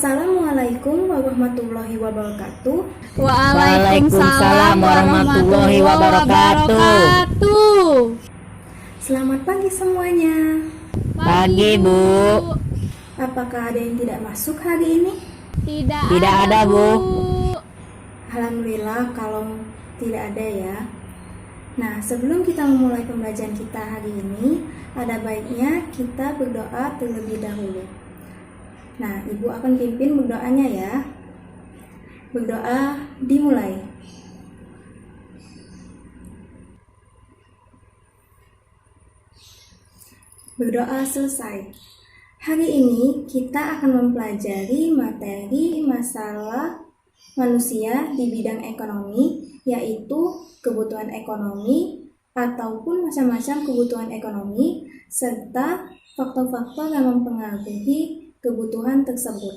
Assalamualaikum warahmatullahi wabarakatuh. Waalaikumsalam warahmatullahi wabarakatuh. Selamat pagi semuanya. Pagi, Bu. Apakah ada yang tidak masuk hari ini? Tidak ada, Bu. Alhamdulillah kalau tidak ada ya. Nah, sebelum kita memulai pembelajaran kita hari ini, ada baiknya kita berdoa terlebih dahulu. Nah, Ibu akan pimpin berdoanya ya. Berdoa dimulai. Berdoa selesai. Hari ini kita akan mempelajari materi masalah manusia di bidang ekonomi, yaitu kebutuhan ekonomi ataupun macam-macam kebutuhan ekonomi serta faktor-faktor yang mempengaruhi kebutuhan tersebut.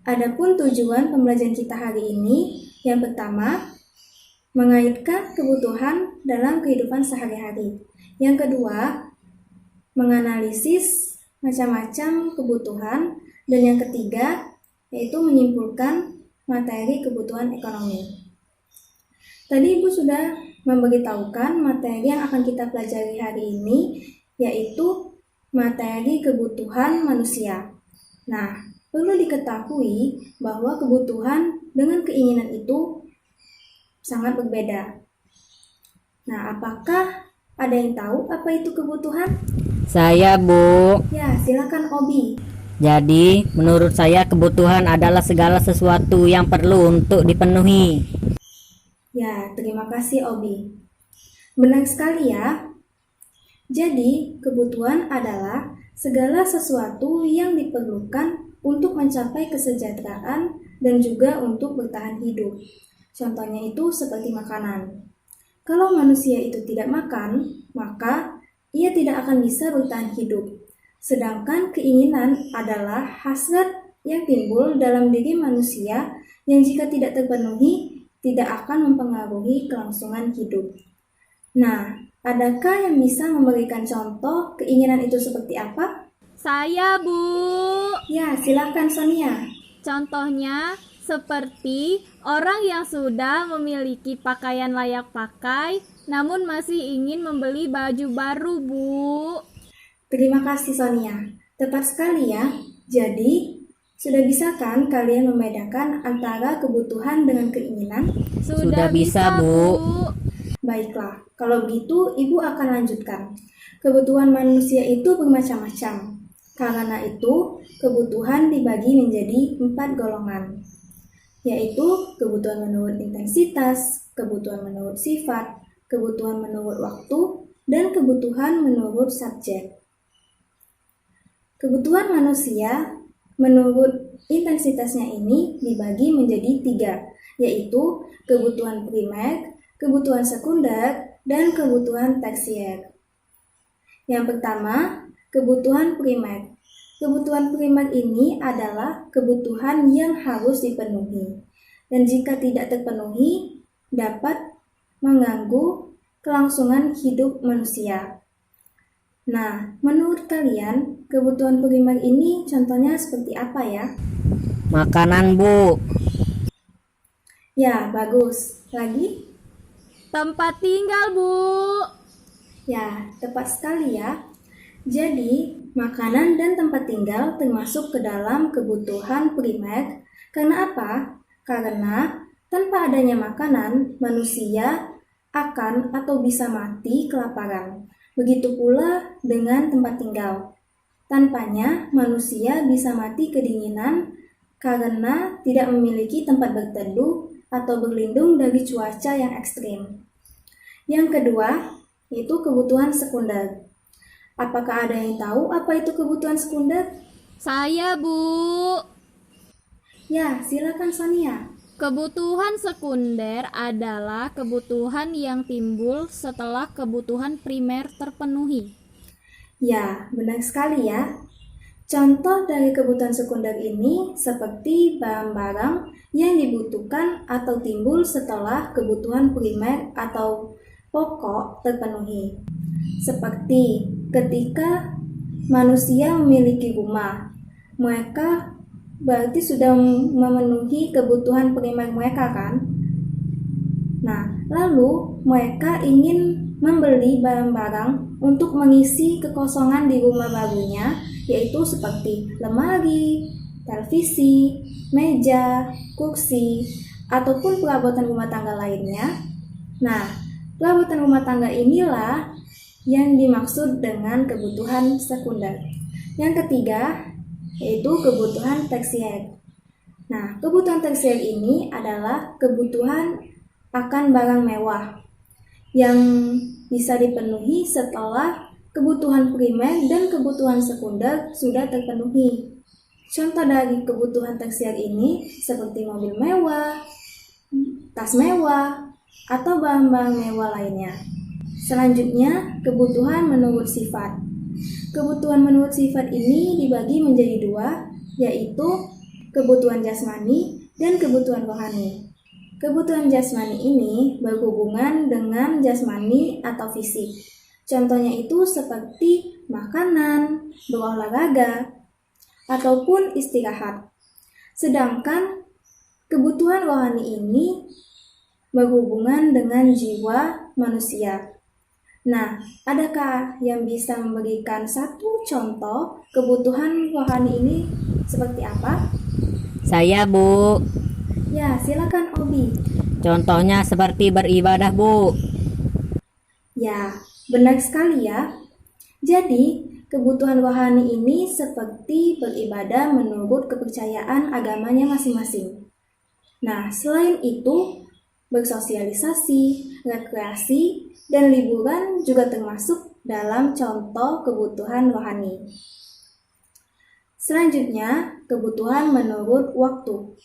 Adapun tujuan pembelajaran kita hari ini, yang pertama, mengaitkan kebutuhan dalam kehidupan sehari-hari. Yang kedua, menganalisis macam-macam kebutuhan. Dan yang ketiga, yaitu menyimpulkan materi kebutuhan ekonomi. Tadi Ibu sudah memberitahukan materi yang akan kita pelajari hari ini, yaitu materi kebutuhan manusia. Nah, perlu diketahui bahwa kebutuhan dengan keinginan itu sangat berbeda. Nah, apakah ada yang tahu apa itu kebutuhan? Saya, Bu. Ya, silakan Obi. Jadi, menurut saya kebutuhan adalah segala sesuatu yang perlu untuk dipenuhi. Ya, terima kasih Obi. Benar sekali ya. Jadi, kebutuhan adalah segala sesuatu yang diperlukan untuk mencapai kesejahteraan dan juga untuk bertahan hidup. Contohnya itu seperti makanan. Kalau manusia itu tidak makan, maka ia tidak akan bisa bertahan hidup. Sedangkan keinginan adalah hasrat yang timbul dalam diri manusia yang jika tidak terpenuhi, tidak akan mempengaruhi kelangsungan hidup. Nah, adakah yang bisa memberikan contoh keinginan itu seperti apa? Saya, Bu. Ya, silakan Sonia. Contohnya seperti orang yang sudah memiliki pakaian layak pakai, namun masih ingin membeli baju baru, Bu. Terima kasih Sonia. Tepat sekali ya. Jadi, sudah bisa kan kalian membedakan antara kebutuhan dengan keinginan? Sudah bisa, Bu. Baiklah, kalau begitu Ibu akan lanjutkan. Kebutuhan manusia itu bermacam-macam. Karena itu, kebutuhan dibagi menjadi 4 golongan, yaitu kebutuhan menurut intensitas, kebutuhan menurut sifat, kebutuhan menurut waktu, dan kebutuhan menurut subjek. Kebutuhan manusia menurut intensitasnya ini dibagi menjadi 3, yaitu kebutuhan primer, kebutuhan sekunder, dan kebutuhan tersier. Yang pertama, kebutuhan primer. Kebutuhan primer ini adalah kebutuhan yang harus dipenuhi, dan jika tidak terpenuhi, dapat mengganggu kelangsungan hidup manusia. Nah, menurut kalian, kebutuhan primer ini contohnya seperti apa ya? Makanan, Bu. Ya, bagus. Lagi? Tempat tinggal, Bu. Ya, tepat sekali ya. Jadi, makanan dan tempat tinggal termasuk ke dalam kebutuhan primer. Karena apa? Karena tanpa adanya makanan, manusia akan atau bisa mati kelaparan. Begitu pula dengan tempat tinggal. Tanpanya, manusia bisa mati kedinginan karena tidak memiliki tempat berteduh atau berlindung dari cuaca yang ekstrim. Yang kedua, yaitu kebutuhan sekunder. Apakah ada yang tahu apa itu kebutuhan sekunder? Saya, Bu. Ya, silakan Sonia. Kebutuhan sekunder adalah kebutuhan yang timbul setelah kebutuhan primer terpenuhi. Ya, benar sekali ya. Contoh dari kebutuhan sekunder ini seperti barang-barang yang dibutuhkan atau timbul setelah kebutuhan primer atau pokok terpenuhi. Seperti ketika manusia memiliki rumah, mereka berarti sudah memenuhi kebutuhan primer mereka kan? Nah, lalu mereka ingin membeli barang-barang untuk mengisi kekosongan di rumah barunya, yaitu seperti lemari, televisi, meja, kursi, ataupun perabotan rumah tangga lainnya. Nah, perabotan rumah tangga inilah yang dimaksud dengan kebutuhan sekunder. Yang ketiga, yaitu kebutuhan tersier. Nah, kebutuhan tersier ini adalah kebutuhan akan barang mewah yang bisa dipenuhi setelah kebutuhan primer dan kebutuhan sekunder sudah terpenuhi. Contoh dari kebutuhan tersier ini seperti mobil mewah, tas mewah, atau barang-barang mewah lainnya. Selanjutnya, kebutuhan menurut sifat. Kebutuhan menurut sifat ini dibagi menjadi dua, yaitu kebutuhan jasmani dan kebutuhan rohani. Kebutuhan jasmani ini berhubungan dengan jasmani atau fisik. Contohnya itu seperti makanan, berolahraga, ataupun istirahat. Sedangkan kebutuhan rohani ini berhubungan dengan jiwa manusia. Nah, adakah yang bisa memberikan satu contoh kebutuhan rohani ini seperti apa? Saya, Bu. Ya, silakan Obi. Contohnya seperti beribadah, Bu. Ya, benar sekali ya. Jadi, kebutuhan rohani ini seperti beribadah menurut kepercayaan agamanya masing-masing. Nah, selain itu, bersosialisasi, rekreasi, dan liburan juga termasuk dalam contoh kebutuhan rohani. Selanjutnya, kebutuhan menurut waktu.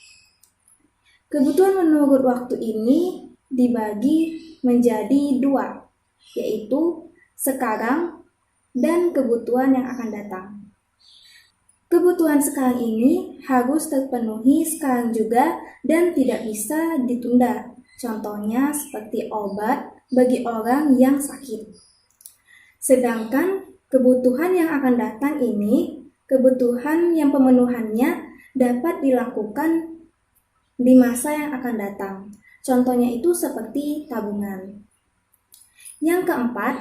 Kebutuhan menurut waktu ini dibagi menjadi dua, yaitu sekarang dan kebutuhan yang akan datang. Kebutuhan sekarang ini harus terpenuhi sekarang juga dan tidak bisa ditunda. Contohnya seperti obat bagi orang yang sakit. Sedangkan kebutuhan yang akan datang ini, kebutuhan yang pemenuhannya dapat dilakukan di masa yang akan datang. Contohnya itu seperti tabungan. Yang keempat,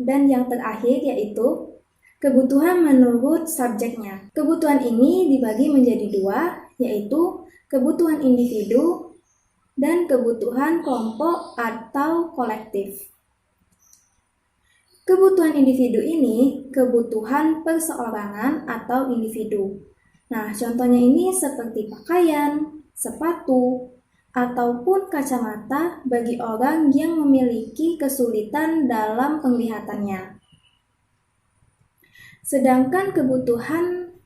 dan yang terakhir yaitu kebutuhan menurut subjeknya. Kebutuhan ini dibagi menjadi dua, yaitu kebutuhan individu dan kebutuhan kelompok atau kolektif. Kebutuhan individu ini kebutuhan perseorangan atau individu. Nah, contohnya ini seperti pakaian, sepatu, ataupun kacamata bagi orang yang memiliki kesulitan dalam penglihatannya. Sedangkan kebutuhan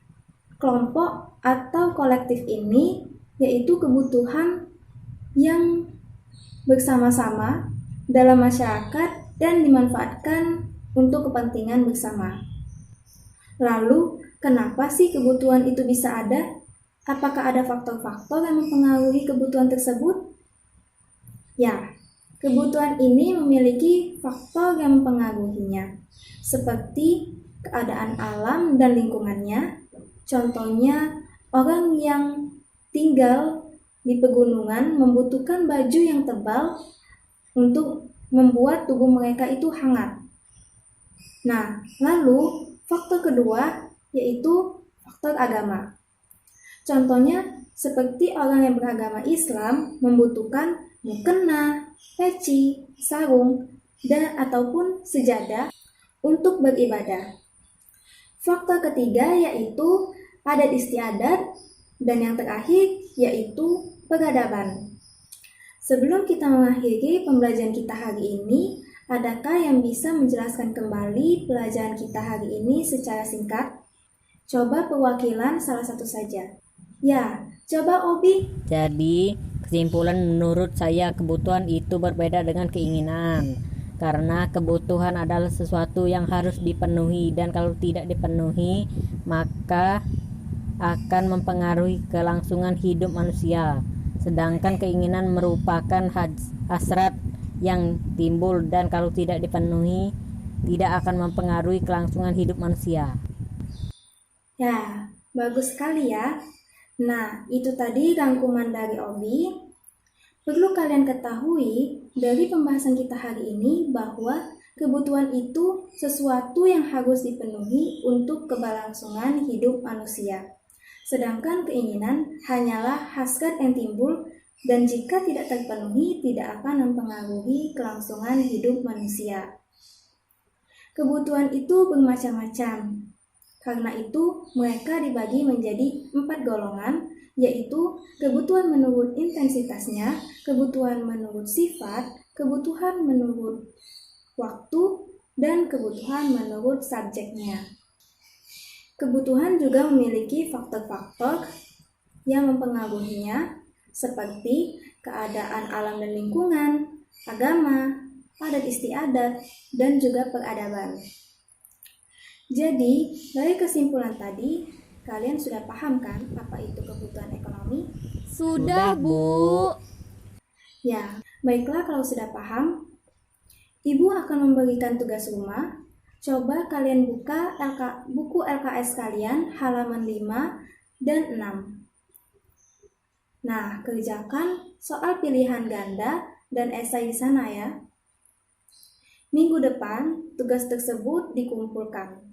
kelompok atau kolektif ini yaitu kebutuhan yang bersama-sama dalam masyarakat dan dimanfaatkan untuk kepentingan bersama. Lalu, kenapa sih kebutuhan itu bisa ada? Apakah ada faktor-faktor yang mempengaruhi kebutuhan tersebut? Ya, kebutuhan ini memiliki faktor yang mempengaruhinya, seperti keadaan alam dan lingkungannya. Contohnya, orang yang tinggal di pegunungan membutuhkan baju yang tebal untuk membuat tubuh mereka itu hangat. Nah, lalu faktor kedua yaitu faktor agama. Contohnya seperti orang yang beragama Islam membutuhkan mukena, peci, sarung, dan ataupun sejadah untuk beribadah. Faktor ketiga yaitu adat istiadat, dan yang terakhir yaitu peradaban. Sebelum kita mengakhiri pembelajaran kita hari ini, adakah yang bisa menjelaskan kembali pelajaran kita hari ini secara singkat? Coba perwakilan salah satu saja. Ya, coba Obi. Jadi, kesimpulan menurut saya kebutuhan itu berbeda dengan keinginan. Karena kebutuhan adalah sesuatu yang harus dipenuhi, dan kalau tidak dipenuhi, maka akan mempengaruhi kelangsungan hidup manusia. Sedangkan keinginan merupakan hasrat yang timbul, dan kalau tidak dipenuhi tidak akan mempengaruhi kelangsungan hidup manusia. Ya, Bagus sekali ya. Nah, itu tadi rangkuman dari Obi. Perlu kalian ketahui dari pembahasan kita hari ini bahwa kebutuhan itu sesuatu yang harus dipenuhi untuk keberlangsungan hidup manusia. Sedangkan keinginan hanyalah hasrat yang timbul dan jika tidak terpenuhi tidak akan mempengaruhi kelangsungan hidup manusia. Kebutuhan itu bermacam-macam. Karena itu, mereka dibagi menjadi 4 golongan, yaitu kebutuhan menurut intensitasnya, kebutuhan menurut sifat, kebutuhan menurut waktu, dan kebutuhan menurut subjeknya. Kebutuhan juga memiliki faktor-faktor yang mempengaruhinya, seperti keadaan alam dan lingkungan, agama, adat istiadat, dan juga peradaban. Jadi, dari kesimpulan tadi, kalian sudah paham kan apa itu kebutuhan ekonomi? Sudah, Bu. Ya, baiklah kalau sudah paham. Ibu akan memberikan tugas rumah. Coba kalian buka buku LKS kalian halaman 5 dan 6. Nah, kerjakan soal pilihan ganda dan esai di sana ya. Minggu depan, tugas tersebut dikumpulkan.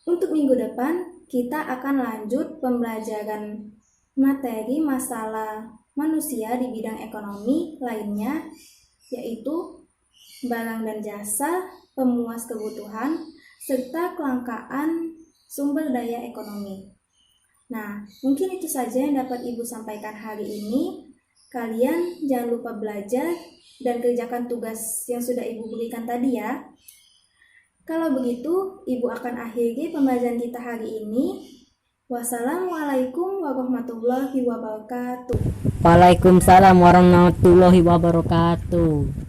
Untuk minggu depan, kita akan lanjut pembelajaran materi masalah manusia di bidang ekonomi lainnya, yaitu barang dan jasa, pemuas kebutuhan, serta kelangkaan sumber daya ekonomi. Nah, mungkin itu saja yang dapat Ibu sampaikan hari ini. Kalian jangan lupa belajar dan kerjakan tugas yang sudah Ibu berikan tadi ya. Kalau begitu, Ibu akan akhiri pembelajaran kita hari ini. Wassalamualaikum warahmatullahi wabarakatuh. Waalaikumsalam warahmatullahi wabarakatuh.